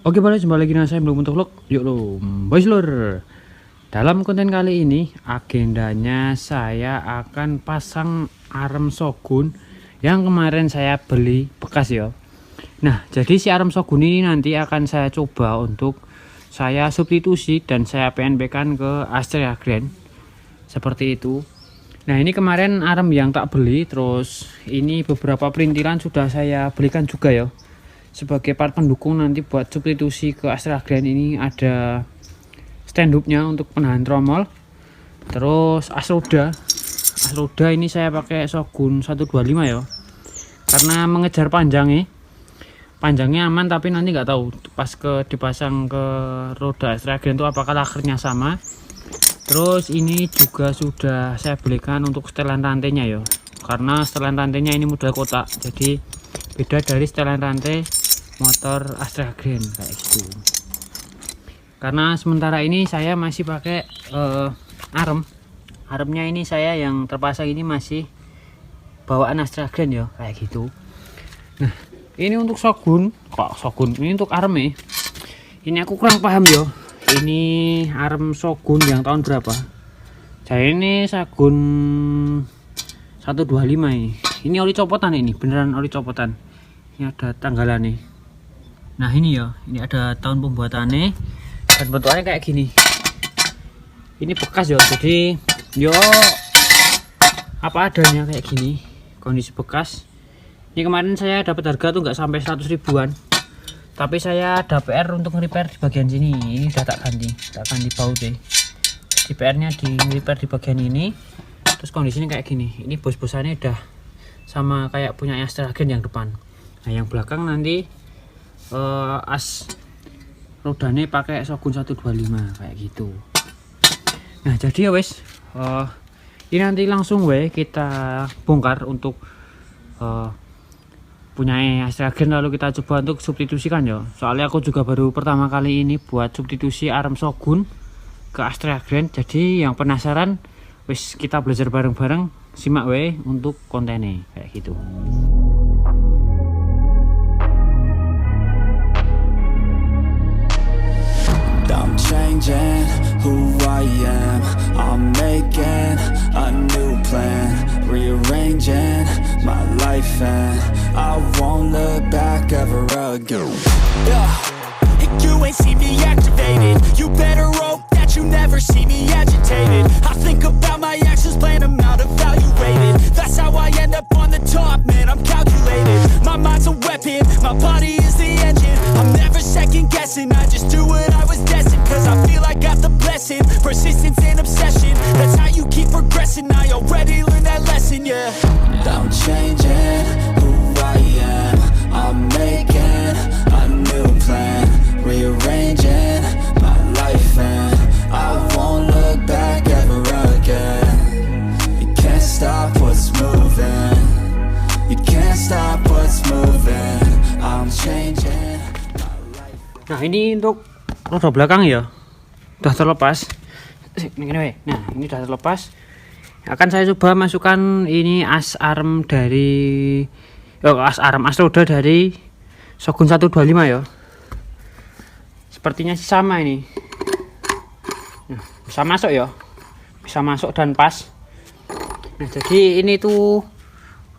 Oke, balik jumpa lagi dengan saya belum untuk vlog. Yuk lo, boys lur. Dalam konten kali ini agendanya saya akan pasang arem shogun yang kemarin saya beli bekas ya. Nah, jadi si arem shogun ini nanti akan saya coba untuk saya substitusi dan saya PNP kan ke Astrea Grand. Seperti itu. Nah, ini kemarin arem yang tak beli, terus ini beberapa perintilan sudah saya belikan juga ya. Sebagai part pendukung nanti buat substitusi ke Astrea Grand, ini ada stand up-nya untuk penahan tromol. Terus as roda ini saya pakai Shogun 125 ya, karena mengejar panjangnya aman, tapi nanti nggak tahu pas dipasang ke roda Astrea Grand itu apakah lakernya sama. Terus ini juga sudah saya belikan untuk setelan rantainya ya, karena setelan rantainya ini model kotak, jadi beda dari setelan rantai motor Astrea Grand kayak gitu. Karena sementara ini saya masih pakai aremnya ini saya yang terpasang ini masih bawaan Astrea Grand ya kayak gitu. Nah, ini untuk shogun ini untuk arem ya. Ini aku kurang paham ya. Ini arem shogun yang tahun berapa? Saya ini shogun 125 ini. Ini oli copotan, ini beneran oli copotan. Ini ada tanggalan nih. Nah ini ya, ini ada tahun pembuatannya dan bentuknya kayak gini. Ini bekas ya, jadi yo apa adanya kayak gini, kondisi bekas. Ini kemarin saya dapat harga tuh nggak sampai 100 ribuan, tapi saya ada PR untuk repair di bagian sini. Ini udah tak ganti baut deh. Di PR-nya di repair di bagian ini. Terus kondisinya kayak gini. Ini bos-bosannya udah sama kayak punya Astrea Grand yang depan. Nah yang belakang nanti as rodanya pakai Shogun 125 kayak gitu. Nah jadi ya wes, ini nanti langsung kita bongkar untuk punya Astrea Grand, lalu kita coba untuk substitusikan ya. Soalnya aku juga baru pertama kali ini buat substitusi arem Shogun ke Astrea Grand. Jadi yang penasaran wes kita belajar bareng-bareng, simak untuk kontennya kayak gitu. I'm changing who I am. I'm making a new plan, rearranging my life, and I won't look back ever again. You ain't see me activated. You better hope that you never see me agitated. I think about my actions, plan them out, evaluated. That's how I end up on the top, man, I'm calculated. My mind's a weapon, my body is the engine. I'm never second guessing, I just do what I was destined. Cause I feel I got the blessing, persistence and obsession. That's how you keep progressing, I already learned that lesson, yeah. I'm changing who I am. I'm making a new plan, rearranging my life, and I won't look back ever again. You can't stop what's moving. You can't stop what's moving. I'm changing my life. Nah ini untuk roda belakang ya, udah terlepas. Nah ini udah terlepas. Akan saya coba masukkan ini as arem dari as roda dari Shogun 125 ya. Sepertinya sih sama ini. Nah, bisa masuk ya, bisa masuk dan pas. Nah jadi ini tuh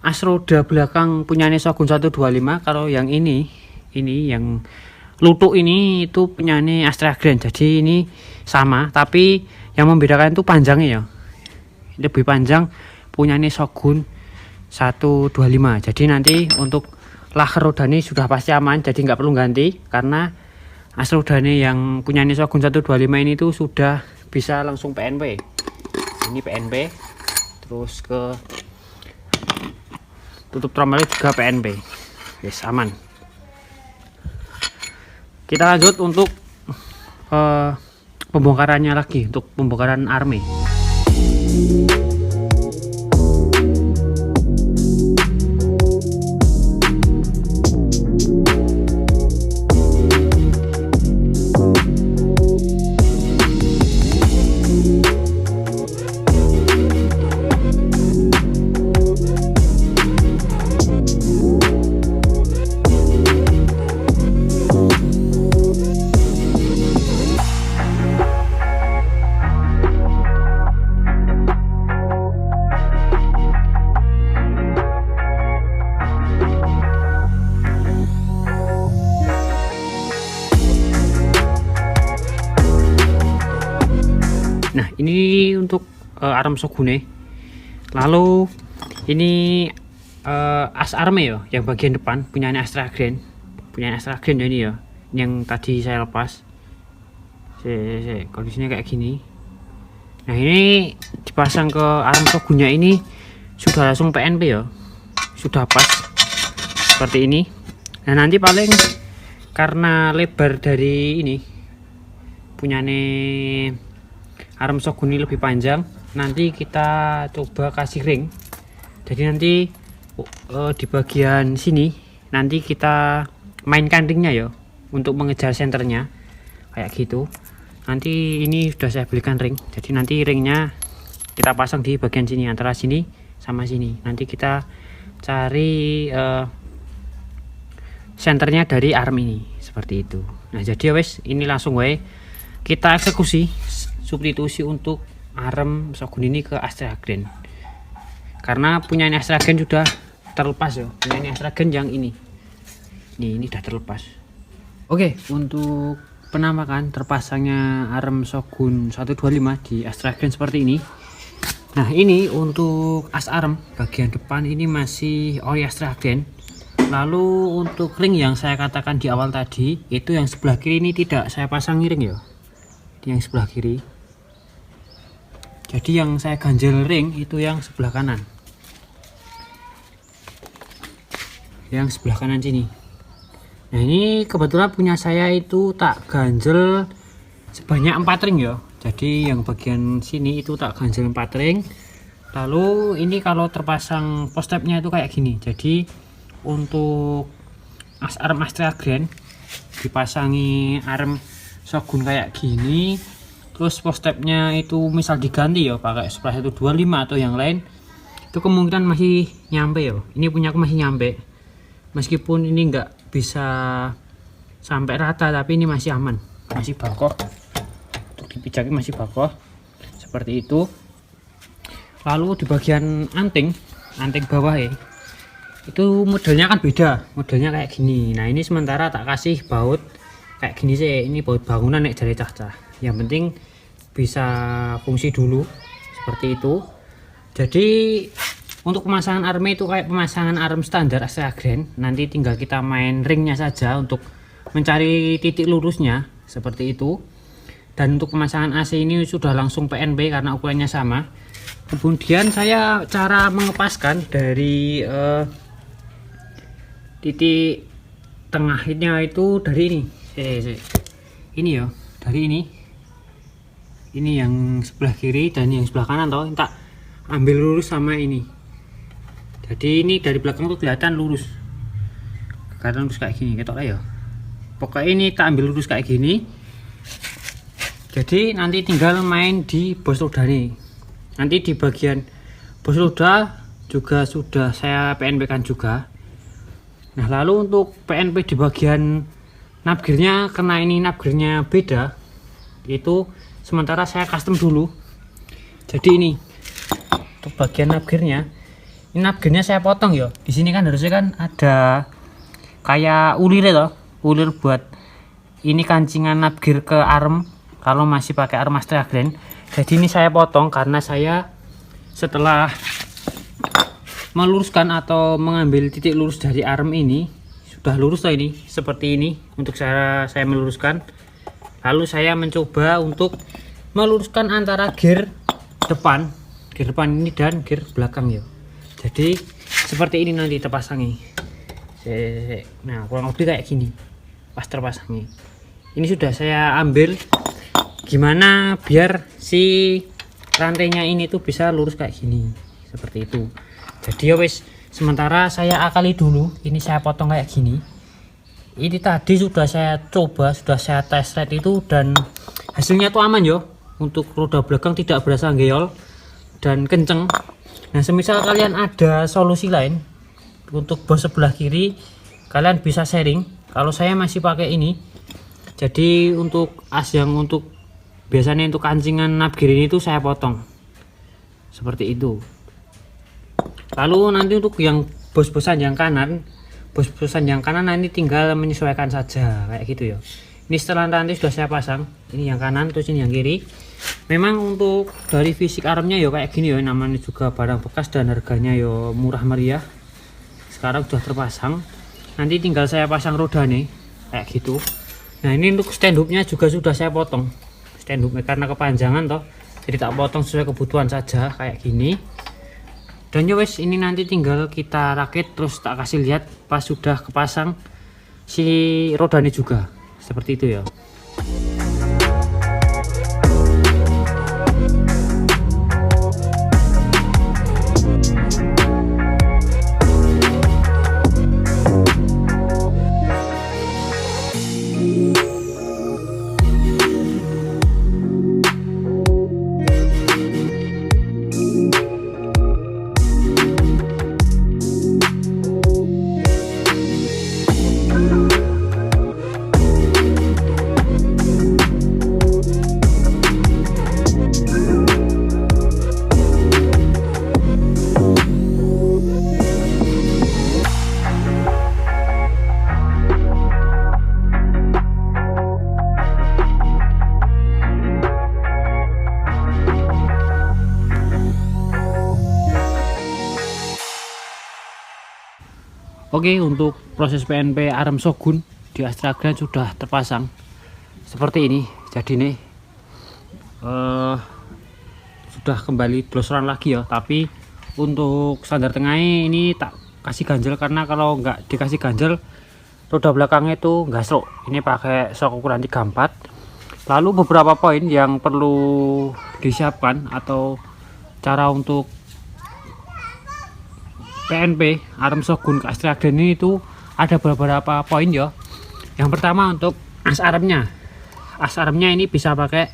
as roda belakang punyanya Shogun 125. Kalau yang ini yang lutuk ini itu punyanya Astrea Grand. Jadi ini sama, tapi yang membedakan itu panjangnya ya, lebih panjang punyanya Shogun 125. Jadi nanti untuk laker roda ini sudah pasti aman, jadi nggak perlu ganti, karena as rodanya yang punyanya Shogun 125 ini tuh sudah bisa langsung PNP. Ini PNP, terus ke tutup tromolnya juga PNP. Yes, aman. Kita lanjut untuk pembongkarannya lagi, untuk pembongkaran army. ini untuk arm Shogun. Lalu ini as arme ya, yang bagian depan punyanya Astra Grand ya ini ya, yang tadi saya lepas. Kondisinya kayak gini. Nah, ini dipasang ke arm Shogunnya ini sudah langsung PNP ya, sudah pas seperti ini. Nah, nanti paling karena lebar dari ini punyane arm Shogun ini lebih panjang, nanti kita coba kasih ring. Jadi nanti di bagian sini nanti kita mainkan ringnya ya untuk mengejar senternya kayak gitu. Nanti ini sudah saya belikan ring, jadi nanti ringnya kita pasang di bagian sini, antara sini sama sini. Nanti kita cari senternya dari arm ini seperti itu. Nah, jadi wes ini langsung wae kita eksekusi substitusi untuk arm Shogun ini ke Astra Grand, karena punyanya Astra Grand sudah terlepas ya, punyanya Astra Grand yang ini sudah terlepas. Oke, untuk penampakan terpasangnya arm Shogun 125 di Astra Grand seperti ini. Nah, ini untuk as arm bagian depan ini masih ori Astra Grand. Lalu untuk ring yang saya katakan di awal tadi, itu yang sebelah kiri ini tidak saya pasang ring ya, yang sebelah kiri. Jadi yang saya ganjel ring itu yang sebelah kanan, yang sebelah kanan sini. Nah, ini kebetulan punya saya itu tak ganjel sebanyak 4 ring ya. Jadi yang bagian sini itu tak ganjel 4 ring. Lalu ini kalau terpasang post tabnya itu kayak gini. Jadi untuk as arm Astra Grand dipasangi arm Shogun kayak gini, terus post tabnya itu misal diganti ya pakai Supra 125 atau yang lain, itu kemungkinan masih nyampe ya. Ini punya aku masih nyampe, meskipun ini enggak bisa sampai rata, tapi ini masih aman, masih bakoh, untuk dipijaki masih bakoh seperti itu. Lalu di bagian anting bawah ya, itu modelnya kan beda, modelnya kayak gini. Nah, ini sementara tak kasih baut kayak gini sih, ini baut bangunan nek dari cah-cah, yang penting bisa fungsi dulu seperti itu. Jadi untuk pemasangan arm itu kayak pemasangan arm standar Astra Grand, nanti tinggal kita main ringnya saja untuk mencari titik lurusnya seperti itu. Dan untuk pemasangan AC ini sudah langsung PNB karena ukurannya sama. Kemudian saya cara mengepaskan dari titik tengahnya itu dari ini, ini ya, dari ini yang sebelah kiri dan yang sebelah kanan toh, tak ambil lurus sama ini. Jadi ini dari belakang tuh kelihatan lurus, kayak gini, ketok lah ya. Pokoknya ini tak ambil lurus kayak gini. Jadi nanti tinggal main di bos roda nih. Nanti di bagian bos roda juga sudah saya PNP kan juga. Nah, lalu untuk PNP di bagian nabgearnya, karena ini nabgearnya beda, itu sementara saya custom dulu. Jadi ini untuk bagian nabgearnya, ini nabgearnya saya potong ya. Di sini kan harusnya kan ada kayak ulir ya, ulir buat ini kancingan nabgear ke arm kalau masih pakai arm Astra Grand. Jadi ini saya potong karena saya setelah meluruskan atau mengambil titik lurus dari arm ini, sudah lurus lah ini seperti ini. Untuk saya meluruskan, lalu saya mencoba untuk meluruskan antara gear depan ini dan gear belakang ya. Jadi seperti ini nanti terpasangnya. Nah, kurang lebih kayak gini pas terpasangnya. Ini sudah saya ambil gimana biar si rantainya ini tuh bisa lurus kayak gini, seperti itu. Jadi ya wis, sementara saya akali dulu, ini saya potong kayak gini. Ini tadi sudah saya coba, sudah saya test ride itu, dan hasilnya tuh aman yo. Untuk roda belakang tidak berasa ngeyol dan kenceng. Nah, semisal kalian ada solusi lain untuk bos sebelah kiri, kalian bisa sharing. Kalau saya masih pakai ini. Jadi untuk as yang untuk biasanya untuk kancingan nabgear ini tuh saya potong seperti itu. Lalu nanti untuk yang bos-bosan yang kanan nanti tinggal menyesuaikan saja kayak gitu ya. Ini setelan rantai sudah saya pasang, ini yang kanan terus ini yang kiri. Memang untuk dari fisik armnya ya kayak gini ya, namanya juga barang bekas dan harganya ya murah meriah. Sekarang sudah terpasang, nanti tinggal saya pasang roda nih kayak gitu. Nah ini untuk stand hooknya juga sudah saya potong stand hooknya karena kepanjangan toh, jadi tak potong sesuai kebutuhan saja kayak gini. Dan ya wes, ini nanti tinggal kita rakit terus tak kasih lihat pas sudah kepasang si rodanya juga seperti itu ya. Oke, untuk proses PNP arm Shogun di Astra Grand sudah terpasang seperti ini. Jadi nih sudah kembali blosoran lagi ya, tapi untuk standar tengahnya ini tak kasih ganjel karena kalau nggak dikasih ganjel roda belakangnya itu nggak serok. Ini pakai sok ukuran 34. Lalu beberapa poin yang perlu disiapkan atau cara untuk PNP arm Shogun ke Astra Grand ini itu ada beberapa poin ya. Yang pertama untuk as armnya. As armnya ini bisa pakai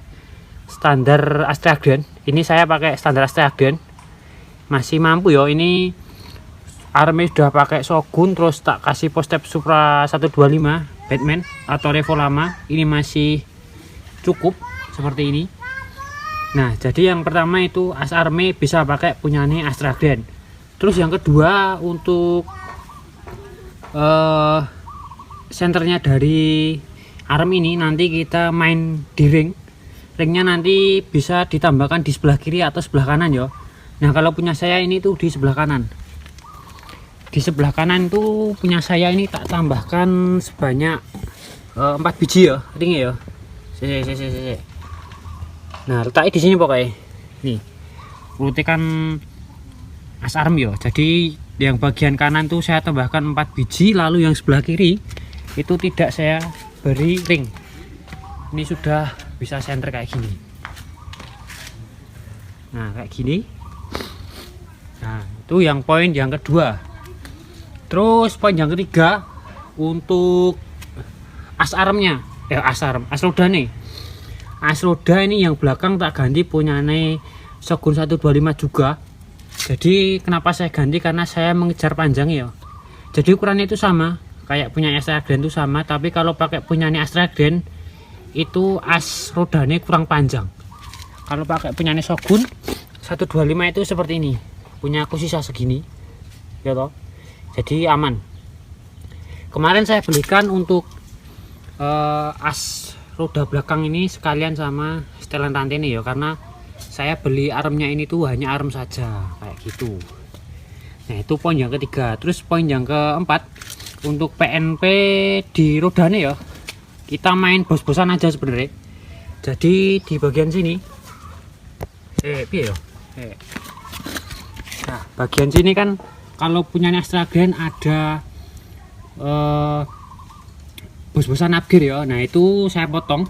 standar Astra Grand. Ini saya pakai standar Astra Grand. Masih mampu ya. Ini armnya sudah pakai Shogun, terus tak kasih postep Supra 125 Batman atau Revo lama. Ini masih cukup seperti ini. Nah, jadi yang pertama itu as armnya bisa pakai punyanya Astra Grand. Terus yang kedua untuk senternya dari arm ini nanti kita main di ringnya nanti bisa ditambahkan di sebelah kiri atau sebelah kanan ya. Nah kalau punya saya ini tuh di sebelah kanan. Di sebelah kanan tuh punya saya ini tak tambahkan sebanyak 4 biji ya ringnya ya. Nah letaknya di sini pokoknya. Nih urutikan as arm ya. Jadi yang bagian kanan tuh saya tambahkan 4 biji, lalu yang sebelah kiri itu tidak saya beri ring. Ini sudah bisa center kayak gini. Nah kayak gini. Nah itu yang poin yang kedua. Terus poin yang ketiga untuk as armnya, as roda nih. As roda ini yang belakang tak ganti punyane Shogun 125 juga. Jadi kenapa saya ganti, karena saya mengejar panjang ya. Jadi ukurannya itu sama kayak punya Astra Grand itu sama, tapi kalau pakai punyanya Astra Grand itu as rodanya kurang panjang. Kalau pakai punyanya Shogun 125 itu seperti ini, punya aku sisa segini ya toh. Jadi aman. Kemarin saya belikan untuk as roda belakang ini sekalian sama setelan rantai ini ya, karena saya beli armnya ini tuh hanya arm saja kayak gitu. Nah itu poin yang ketiga. Terus poin yang keempat untuk PNP di rodanya ya, kita main bos-bosan aja sebenarnya. Jadi di bagian sini nah bagian sini kan kalau punyanya Astra Grand ada bos-bosan upgear ya. Nah itu saya potong,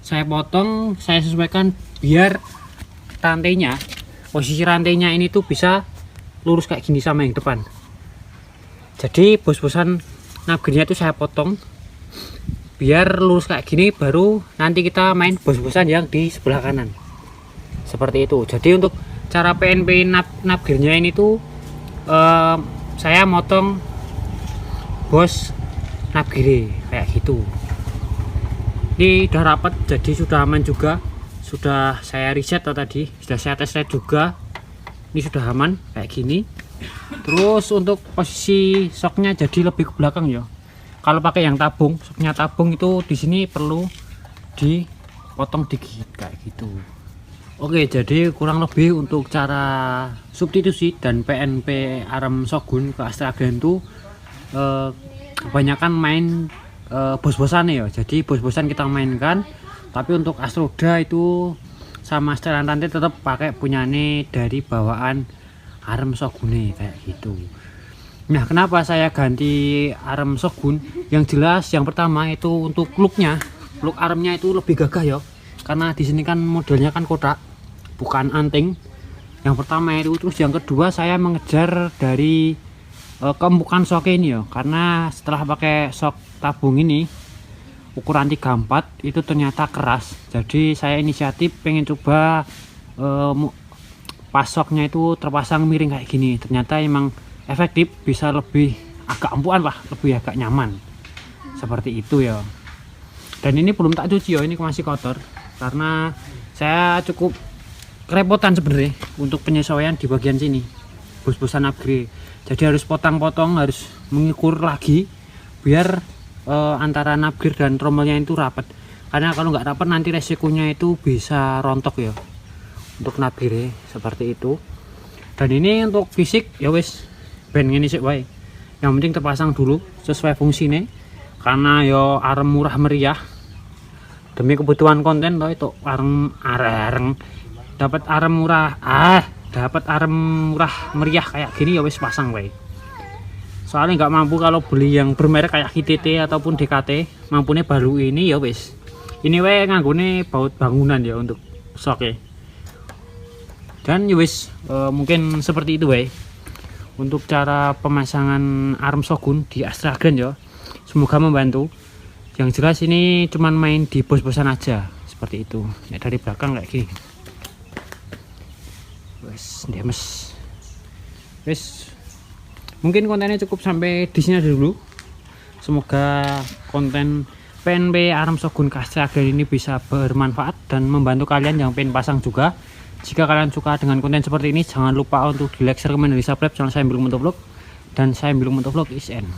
saya sesuaikan biar rantainya, posisi rantainya ini tuh bisa lurus kayak gini sama yang depan. Jadi bos-bosan nabgernya itu saya potong biar lurus kayak gini, baru nanti kita main bos-bosan yang di sebelah kanan seperti itu. Jadi untuk cara PNP nabgernya ini tuh saya motong bos nabgire kayak gitu. Ini udah rapat, jadi sudah aman juga. Sudah saya reset tadi, sudah saya tes ride juga. Ini sudah aman kayak gini. Terus untuk posisi shocknya jadi lebih ke belakang ya. kalau pakai yang tabung, soknya tabung itu di sini perlu dipotong dikit kayak gitu. Oke, jadi kurang lebih untuk cara substitusi dan PNP arem Shogun ke Astragen itu kebanyakan main bos-bosan ya. Jadi bos-bosan kita mainkan, tapi untuk Astroda itu sama setelan rantai tetap pakai punyane dari bawaan arem Shogun kayak gitu. Nah, kenapa saya ganti arem Shogun? Yang jelas yang pertama itu untuk looknya, look aremnya itu lebih gagah ya. Karena di sini kan modelnya kan kotak, bukan anting. Yang pertama itu, terus yang kedua saya mengejar dari keempukan sok ini ya, karena setelah pakai sok tabung ini ukuran 34 itu ternyata keras. Jadi saya inisiatif pengen coba pasoknya itu terpasang miring kayak gini. Ternyata emang efektif, bisa lebih agak empuan lah, lebih agak nyaman seperti itu ya. Dan ini belum tak cuci ya, ini masih kotor karena saya cukup kerepotan sebenarnya untuk penyesuaian di bagian sini bos-bosan upgrade. Jadi harus potong-potong, harus mengukur lagi biar antara nabgir dan trommelnya itu rapat, karena kalau nggak rapat nanti resikonya itu bisa rontok ya untuk nabgir seperti itu. Dan ini untuk fisik ya wis ben ngene sik wae, yang penting terpasang dulu sesuai fungsinya, karena yo arem murah meriah demi kebutuhan konten toh. Itu areng dapat arem murah dapat arem murah meriah kayak gini ya wis pasang wae. Soalnya nggak mampu kalau beli yang bermerek kayak HTT ataupun DKT, mampunya baru ini ya wis. Ini wae nganggone baut bangunan ya untuk soknya. Dan ya wis mungkin seperti itu wae untuk cara pemasangan arem Shogun di Astragen ya. Semoga membantu. Yang jelas ini cuman main di bos-bosan aja seperti itu. Ya, dari belakang kayak gini. Wes, demes. Wes. Mungkin kontennya cukup sampai di sini dulu. Semoga konten PNP arem Shogun ke Astragen ini bisa bermanfaat dan membantu kalian yang pengen pasang juga. Jika kalian suka dengan konten seperti ini, jangan lupa untuk di like, share, komen, dan di subscribe channel saya Bilung Motovlog. Dan saya Bilung Motovlog is end.